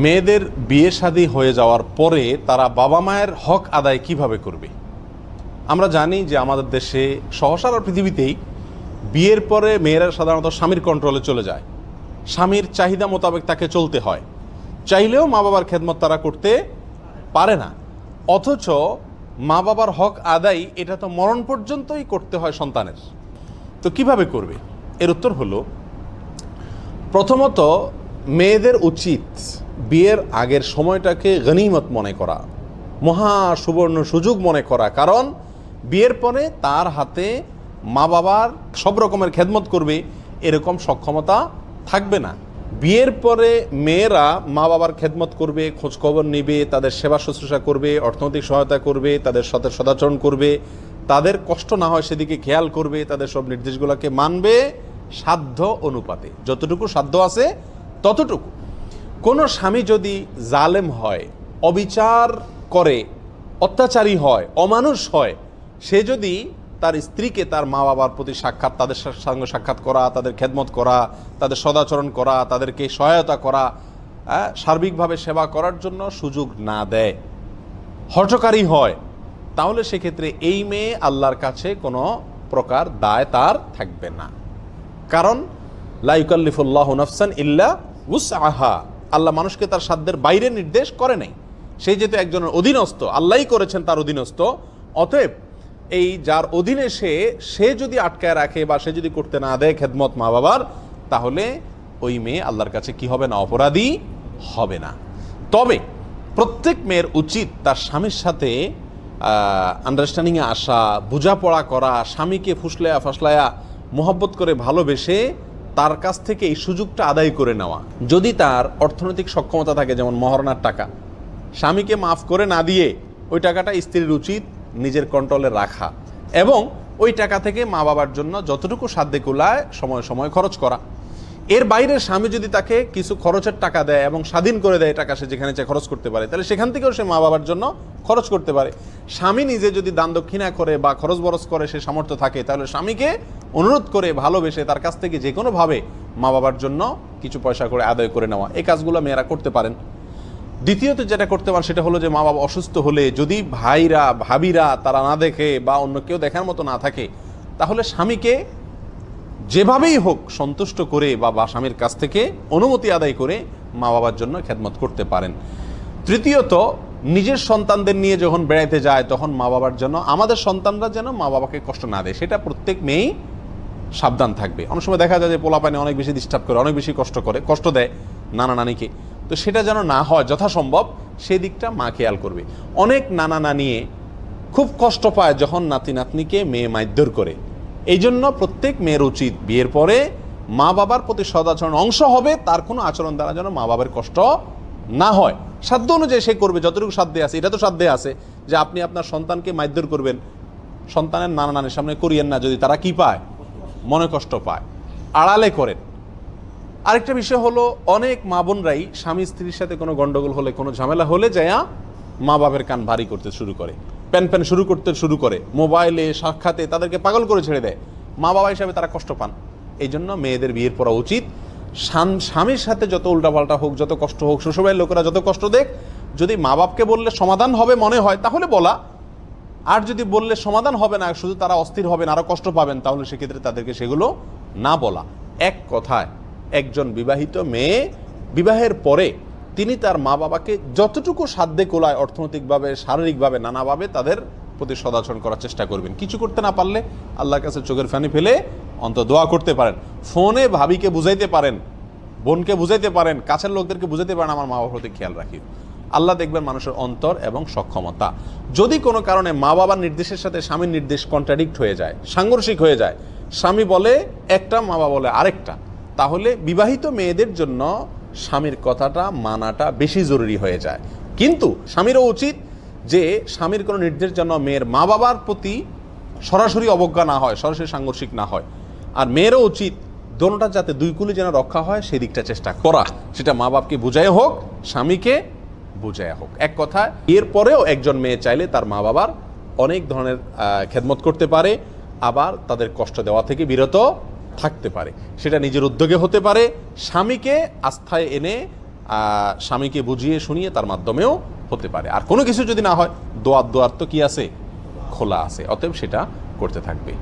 মেয়েদের বিয়ে শাদী হয়ে যাওয়ার পরে তারা বাবা মায়ের হক আদায় কিভাবে করবে? আমরা জানি যে আমাদের দেশে সহসারা পৃথিবীতেই বিয়ের পরে মেয়েরা সাধারণত স্বামীর কন্ট্রোলে চলে যায়। স্বামীর চাহিদা মোতাবেক তাকে চলতে হয়। চাইলেও মা বাবার খেদমত তারা করতে পারে না। অথচ মা বাবার হক আদায় এটা তো মরণ পর্যন্তই করতে হয় সন্তানের। তো কিভাবে করবে? এর উত্তর হলো, প্রথমত মেয়েদের উচিত বিয়ের আগের সময়টাকে গনিমত মনে করা, মহা সুবর্ণ সুযোগ মনে করা। কারণ বিয়ের পরে তার হাতে মা বাবার সব রকমের খেদমত করবে এরকম সক্ষমতা থাকবে না। বিয়ের পরে মেয়েরা মা বাবার খেদমত করবে, খোঁজখবর নেবে, তাদের সেবা শুশ্রূষা করবে, অর্থনৈতিক সহায়তা করবে, তাদের সাথে সদাচরণ করবে, তাদের কষ্ট না হয় সেদিকে খেয়াল করবে, তাদের সব নির্দেশগুলোকে মানবে সাধ্য অনুপাতে, যতটুকু সাধ্য আছে ততটুকু। কোনো স্বামী যদি জালেম হয়, অবিচার করে, অত্যাচারী হয়, অমানুষ হয়, সে যদি তার স্ত্রীকে তার মা বাবার প্রতি সাক্ষাৎ, তাদের সঙ্গে সাক্ষাৎ করা, তাদের খেদমত করা, তাদের সদাচরণ করা, তাদেরকে সহায়তা করা, সার্বিকভাবে সেবা করার জন্য সুযোগ না দেয়, হঠকারী হয়, তাহলে সেক্ষেত্রে এই মেয়ে আল্লাহর কাছে কোনো প্রকার দায় তার থাকবে না। কারণ লা ইউকাল্লিফুল্লাহু নাফসান ইল্লা উসআহা, আল্লাহ মানুষকে তার সাধ্যের বাইরে নির্দেশ করে নাই। সেই যেহেতু একজনের অধীনস্থ, আল্লাহই করেছেন তার অধীনস্থ, অতএব এই যার অধীনে সে যদি আটকায় রাখে বা সে যদি করতে না দেয় খেদমত মা বাবার, তাহলে ওই মেয়ে আল্লাহর কাছে কি হবে না? অপরাধী হবে না। তবে প্রত্যেক মেয়ের উচিত তার স্বামীর সাথে আন্ডারস্ট্যান্ডিংয়ে আসা, বোঝাপড়া করা, স্বামীকে ফুসলায়া ফাসলায়া মোহব্বত করে ভালোবেসে তার কাছ থেকে এই সুযোগটা আদায় করে নেওয়া। যদি তার অর্থনৈতিক সক্ষমতা থাকে, যেমন মহারণার টাকা, স্বামীকে মাফ করে না দিয়ে ওই টাকাটা স্ত্রীর উচিত নিজের কন্ট্রোলে রাখা এবং ওই টাকা থেকে মা বাবার জন্য যতটুকু সাধ্যে কুলায় সময় সময় খরচ করা। এর বাইরে স্বামী যদি তাকে কিছু খরচের টাকা দেয় এবং স্বাধীন করে দেয় টাকা, সে যেখানে চায় খরচ করতে পারে, তাহলে সেখান থেকেও সে মা বাবার জন্য খরচ করতে পারে। স্বামী নিজে যদি দান দক্ষিণা করে বা খরচ বরচ করে সে সামর্থ্য থাকে, তাহলে স্বামীকে অনুরোধ করে ভালোবেসে তার কাছ থেকে যে কোনোভাবে মা বাবার জন্য কিছু পয়সা করে আদায় করে নেওয়া, এই কাজগুলো মেয়েরা করতে পারেন। দ্বিতীয়ত যেটা করতে পারেন সেটা হলো যে মা বাবা অসুস্থ হলে যদি ভাইরা ভাবিরা তারা না দেখে বা অন্য কেউ দেখার মতো না থাকে, তাহলে স্বামীকে যেভাবেই হোক সন্তুষ্ট করে বা স্বামীর কাছ থেকে অনুমতি আদায় করে মা বাবার জন্য খেদমত করতে পারেন। তৃতীয়ত, নিজের সন্তানদের নিয়ে যখন বেড়াইতে যায় তখন মা বাবার জন্য, আমাদের সন্তানরা যেন মা বাবাকে কষ্ট না দেয়, সেটা প্রত্যেক মেয়েই সাবধান থাকবে। অনেক সময় দেখা যায় যে পোলাপানে অনেক বেশি ডিস্টার্ব করে, অনেক বেশি কষ্ট দেয় নানা নানিকে, তো সেটা যেন না হয় যথাসম্ভব সেই দিকটা মা খেয়াল করবে। অনেক নানা নানিয়ে খুব কষ্ট পায় যখন নাতি নাতনিকে মেয়ে মারধর করে। এই জন্য প্রত্যেক মেয়ের উচিত বিয়ের পরে মা বাবার প্রতি সদাচরণ অংশ হবে, তার কোনো আচরণ দ্বারা যেন মা বাবার কষ্ট না হয়। সাধ্য অনুযায়ী সে করবে, যতটুকু সাধ্যে আছে। এটা তো সাধ্যে আছে যে আপনি আপনার সন্তানকে মারধর করবেন, সন্তানের নানা নানির সামনে করিয়েন না, যদি তারা কি পায়, মনে কষ্ট পায়, আড়ালে করেন। আরেকটা বিষয় হলো, অনেক মা বোনরাই স্বামী স্ত্রীর সাথে কোনো গন্ডগোল হলে, কোনো ঝামেলা হলে যায়া মা বাবার কান ভারী করতে শুরু করে, প্যান করতে শুরু করে, মোবাইলে সাক্ষাতে তাদেরকে পাগল করে ছেড়ে দেয়। মা বাবা হিসাবে তারা কষ্ট পান। এই জন্য মেয়েদের বিয়ের পড়া উচিত স্বামীর সাথে যত উল্টাপাল্টা হোক, যত কষ্ট হোক, শ্বশুরবাড়ির লোকেরা যত কষ্ট দেখ, যদি মা বাপকে বললে সমাধান হবে মনে হয় তাহলে বলা, আর যদি বললে সমাধান হবে না, শুধু তারা অস্থির হবেন, আরও কষ্ট পাবেন, তাহলে সেক্ষেত্রে তাদেরকে সেগুলো না বলা। এক কথায় একজন বিবাহিত মেয়ে বিবাহের পরে তিনি তার মা বাবাকে যতটুকু সাধ্যে কোলায়, অর্থনৈতিকভাবে, শারীরিকভাবে, নানাভাবে তাদের প্রতি সদাচরণ করার চেষ্টা করবেন। কিছু করতে না পারলে আল্লাহর কাছে চোখের ফানি ফেলে অন্তত দোয়া করতে পারেন। ফোনে ভাবিকে বুঝাইতে পারেন, বোনকে বুঝাইতে পারেন, কাছের লোকদেরকে বুঝাইতে পারেন, আমার মা বাবার প্রতি খেয়াল রাখি। আল্লাহ দেখবেন মানুষের অন্তর এবং সক্ষমতা। যদি কোনো কারণে মা বাবার নির্দেশের সাথে স্বামীর নির্দেশ কন্ট্রাডিক্ট হয়ে যায়, সাংঘর্ষিক হয়ে যায়, স্বামী বলে একটা, মা বাবা বলে আরেকটা, তাহলে বিবাহিত মেয়েদের জন্য স্বামীর কথাটা মানাটা বেশি জরুরি হয়ে যায়। কিন্তু স্বামীরও উচিত যে স্বামীর কোনো নির্দেশ যেন মেয়ের মা বাবার প্রতি সরাসরি অবজ্ঞা না হয়, সরাসরি সাংঘর্ষিক না হয়। আর মেয়েরও উচিত দোনোটা যাতে দুই কুলে যেন রক্ষা হয় সেই দিকটা চেষ্টা করা, সেটা মা বাপকে বুঝায় হোক, স্বামীকে বুঝায় হোক। এক কথা, এরপরেও একজন মেয়ে চাইলে তার মা বাবার অনেক ধরনের খেদমত করতে পারে, আবার তাদের কষ্ট দেওয়া থেকে বিরত থাকতে পারে। সেটা নিজের উদ্যোগে হতে পারে, স্বামীকে আস্থায় এনে স্বামীকে বুঝিয়ে শুনিয়ে তার মাধ্যমেও হতে পারে। আর কোনো কিছু যদি না হয়, দোয়ার তো কি আছে, খোলা আছে, অতএব সেটা করতে থাকবে।